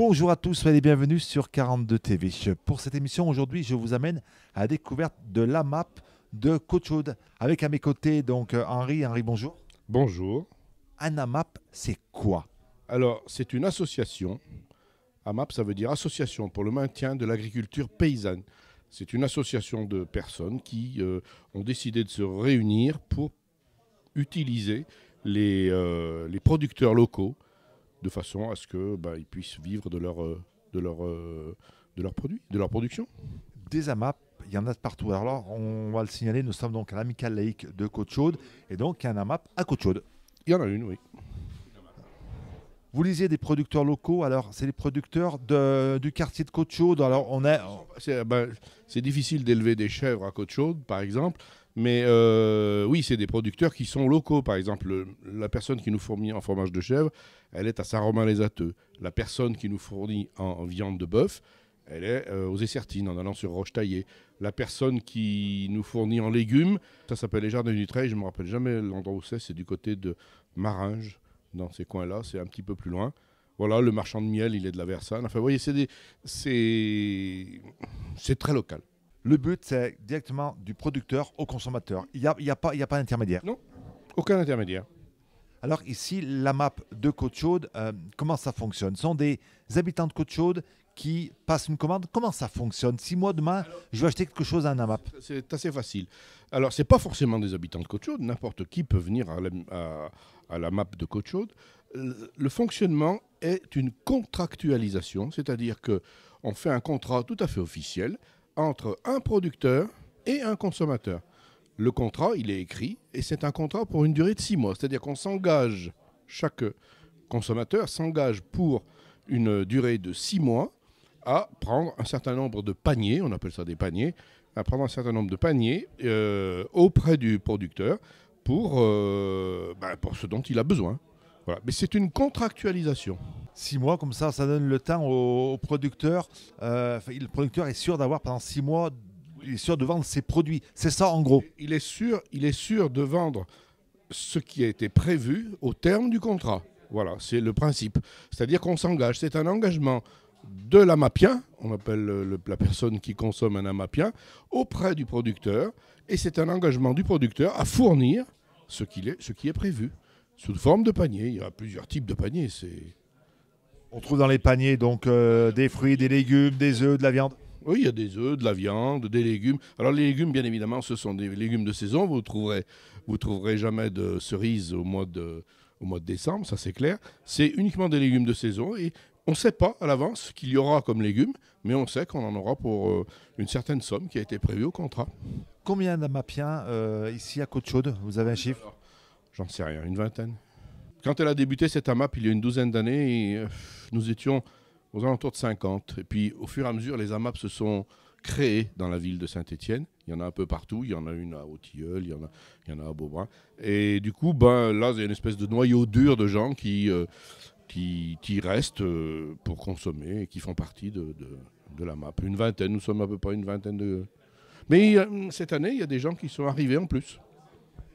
Bonjour à tous, soyez les bienvenus sur 42 TV. Pour cette émission, aujourd'hui, je vous amène à la découverte de l'AMAP de Côte-Chaude. Avec à mes côtés, donc Henri. Henri, bonjour. Bonjour. Un AMAP, c'est quoi? Alors, c'est une association. AMAP, ça veut dire Association pour le maintien de l'agriculture paysanne. C'est une association de personnes qui ont décidé de se réunir pour utiliser les producteurs locaux de façon à ce qu'ils puissent vivre de leurs produits, de leur production. Des AMAP, il y en a de partout. Alors, on va le signaler, nous sommes donc à l'Amicale laïque de Côte-Chaude. Et donc, il y a un AMAP à Côte-Chaude. Il y en a une, oui. Vous lisiez des producteurs locaux, alors c'est les producteurs du quartier de Côte-Chaude. Alors, C'est difficile d'élever des chèvres à Côte-Chaude, par exemple. Mais oui, c'est des producteurs qui sont locaux. Par exemple, la personne qui nous fournit en fromage de chèvre, elle est à Saint-Romain-les-Atteux. La personne qui nous fournit en viande de bœuf, elle est aux Essertines, en allant sur Roche-Taillée. La personne qui nous fournit en légumes, ça s'appelle les Jardins du Treil, je ne me rappelle jamais l'endroit où c'est du côté de Maringes, dans ces coins-là, c'est un petit peu plus loin. Voilà, le marchand de miel, il est de la Versanne. Enfin, vous voyez, c'est très local. le but, c'est directement du producteur au consommateur. Il n'y a pas d'intermédiaire. Non, aucun intermédiaire. Alors ici, l'AMAP de Côte-Chaude, comment ça fonctionne? Ce sont des habitants de Côte-Chaude qui passent une commande. Comment ça fonctionne? Si moi, demain, je veux acheter quelque chose à un AMAP. C'est assez facile. Alors, ce n'est pas forcément des habitants de Côte-Chaude. N'importe qui peut venir à la map de Côte-Chaude. Le fonctionnement est une contractualisation, c'est-à-dire qu'on fait un contrat tout à fait officiel entre un producteur et un consommateur. Le contrat, il est écrit et c'est un contrat pour une durée de 6 mois. C'est-à-dire qu'on s'engage, chaque consommateur s'engage pour une durée de 6 mois à prendre un certain nombre de paniers, on appelle ça des paniers, à prendre un certain nombre de paniers auprès du producteur pour ce dont il a besoin. Voilà. Mais c'est une contractualisation. 6 mois, comme ça donne le temps au producteur. Le producteur est sûr d'avoir pendant 6 mois, il est sûr de vendre ses produits. C'est ça en gros. Il est sûr de vendre ce qui a été prévu au terme du contrat. Voilà, c'est le principe. C'est-à-dire qu'on s'engage. C'est un engagement de l'AMAPien, on appelle la personne qui consomme un AMAPien, auprès du producteur. Et c'est un engagement du producteur à fournir ce qui est prévu, sous forme de panier. Il y a plusieurs types de paniers. On trouve dans les paniers donc des fruits, des légumes, des œufs, de la viande. Oui, il y a des œufs, de la viande, des légumes. Alors les légumes, bien évidemment, ce sont des légumes de saison. Vous trouverez jamais de cerises au mois de décembre, ça c'est clair. C'est uniquement des légumes de saison et on ne sait pas à l'avance ce qu'il y aura comme légumes, mais on sait qu'on en aura pour une certaine somme qui a été prévue au contrat. Combien d'AMAPiens ici à Côte-Chaude? Vous avez un chiffre? J'en sais rien, une vingtaine. Quand elle a débuté cette AMAP, il y a une douzaine d'années, nous étions aux alentours de 50. Et puis, au fur et à mesure, les AMAP se sont créés dans la ville de Saint-Étienne. Il y en a un peu partout. Il y en a une à Autilleul, il y en a à Beaubrun. Et du coup, là, il y a une espèce de noyau dur de gens qui restent pour consommer et qui font partie de l'AMAP. Une vingtaine, nous sommes à peu près une vingtaine de... Mais cette année, il y a des gens qui sont arrivés en plus.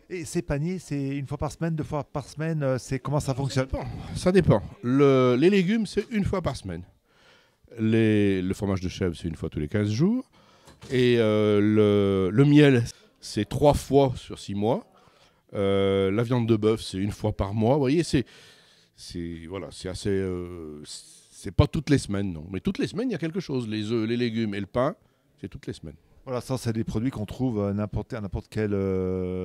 Et ces paniers, c'est une fois par semaine, 2 fois par semaine, c'est comment ça fonctionne? Ça dépend. Les légumes, c'est une fois par semaine. Le fromage de chèvre, c'est une fois tous les 15 jours. Et le miel, c'est 3 fois sur 6 mois. La viande de bœuf, c'est une fois par mois. Vous voyez, c'est assez... c'est pas toutes les semaines, non. Mais toutes les semaines, il y a quelque chose. Les œufs, les légumes et le pain, c'est toutes les semaines. Voilà, ça, c'est des produits qu'on trouve à n'importe quelle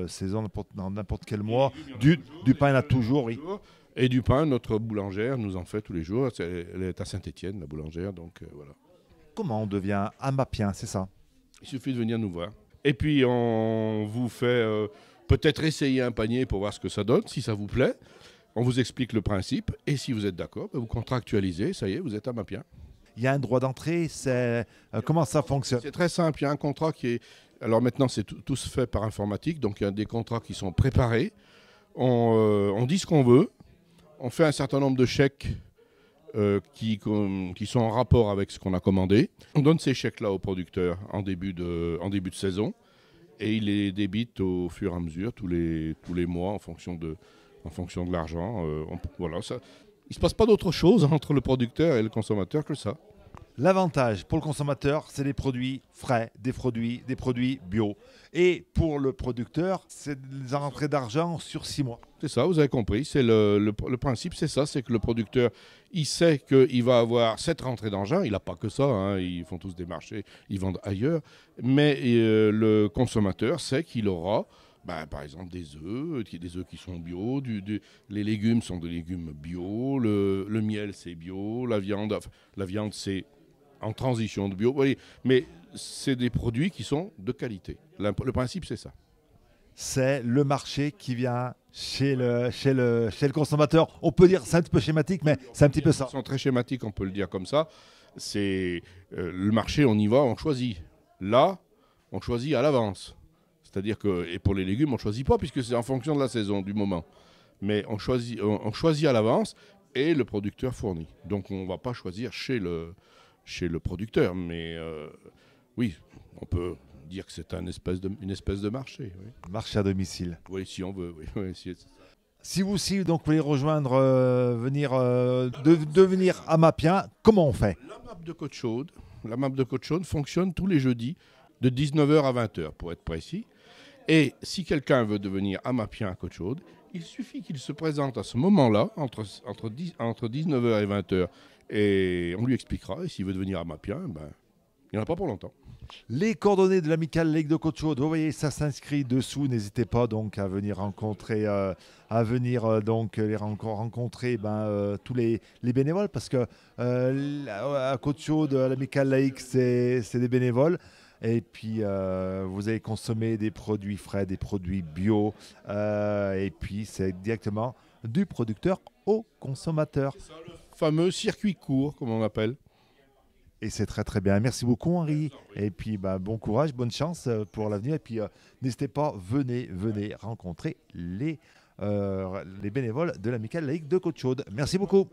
saison, dans n'importe quel mois. Du pain, il y en a toujours, oui. Et du pain, notre boulangère nous en fait tous les jours. Elle est à Saint-Étienne, la boulangère, donc voilà. Comment on devient AMAPien, c'est ça? Il suffit de venir nous voir. Et puis, on vous fait peut-être essayer un panier pour voir ce que ça donne, si ça vous plaît. On vous explique le principe. Et si vous êtes d'accord, vous contractualisez, ça y est, vous êtes AMAPien. Il y a un droit d'entrée, comment ça fonctionne? C'est très simple, il y a un contrat qui est... Alors maintenant, c'est tout se fait par informatique, donc il y a des contrats qui sont préparés. On dit ce qu'on veut, on fait un certain nombre de chèques qui sont en rapport avec ce qu'on a commandé. On donne ces chèques-là au producteur en début de saison et il les débite au fur et à mesure, tous les mois, en fonction de l'argent. Voilà, ça... ne se passe pas d'autre chose entre le producteur et le consommateur que ça. L'avantage pour le consommateur, c'est des produits frais, des produits bio. Et pour le producteur, c'est des rentrées d'argent sur 6 mois. C'est ça, vous avez compris. C'est le principe, c'est ça, c'est que le producteur, il sait qu'il va avoir cette rentrée d'argent. Il n'a pas que ça, hein, ils font tous des marchés, ils vendent ailleurs. Mais le consommateur sait qu'il aura, par exemple, des œufs qui sont bio, les légumes sont des légumes bio, le miel c'est bio, la viande c'est en transition de bio. Vous voyez, mais c'est des produits qui sont de qualité. Le principe, c'est ça. C'est le marché qui vient chez le consommateur. On peut dire, c'est un petit peu schématique, mais c'est un petit peu ça. Ils sont très schématiques, on peut le dire comme ça. C'est le marché, on y va, on choisit. Là, on choisit à l'avance. C'est-à-dire que, et pour les légumes, on ne choisit pas, puisque c'est en fonction de la saison, du moment. Mais on choisit à l'avance et le producteur fournit. Donc on ne va pas choisir chez le producteur. Mais oui, on peut dire que c'est une espèce de marché. Oui. Marché à domicile. Oui, si on veut. Oui, si vous aussi donc, voulez rejoindre, devenir amapien, comment on fait? La map de Côte-Chaude fonctionne tous les jeudis de 19h à 20h, pour être précis. Et si quelqu'un veut devenir amapien à Côte-Chaude, il suffit qu'il se présente à ce moment-là, entre 19h et 20h, et on lui expliquera. Et s'il veut devenir amapien, il n'y en a pas pour longtemps. Les coordonnées de l'Amicale Laïque de Côte-Chaude, vous voyez, ça s'inscrit dessous. N'hésitez pas donc à venir rencontrer, rencontrer tous les bénévoles, parce que à Côte-Chaude, l'Amicale Laïque, c'est des bénévoles. Et puis, vous allez consommer des produits frais, des produits bio. Et puis, c'est directement du producteur au consommateur. C'est ça, le fameux circuit court, comme on appelle. Et c'est très très bien. Merci beaucoup Henri. Et puis bon courage, bonne chance pour l'avenir. Et puis n'hésitez pas, venez rencontrer les bénévoles de l'Amicale Laïque de Côte-Chaude. Merci beaucoup.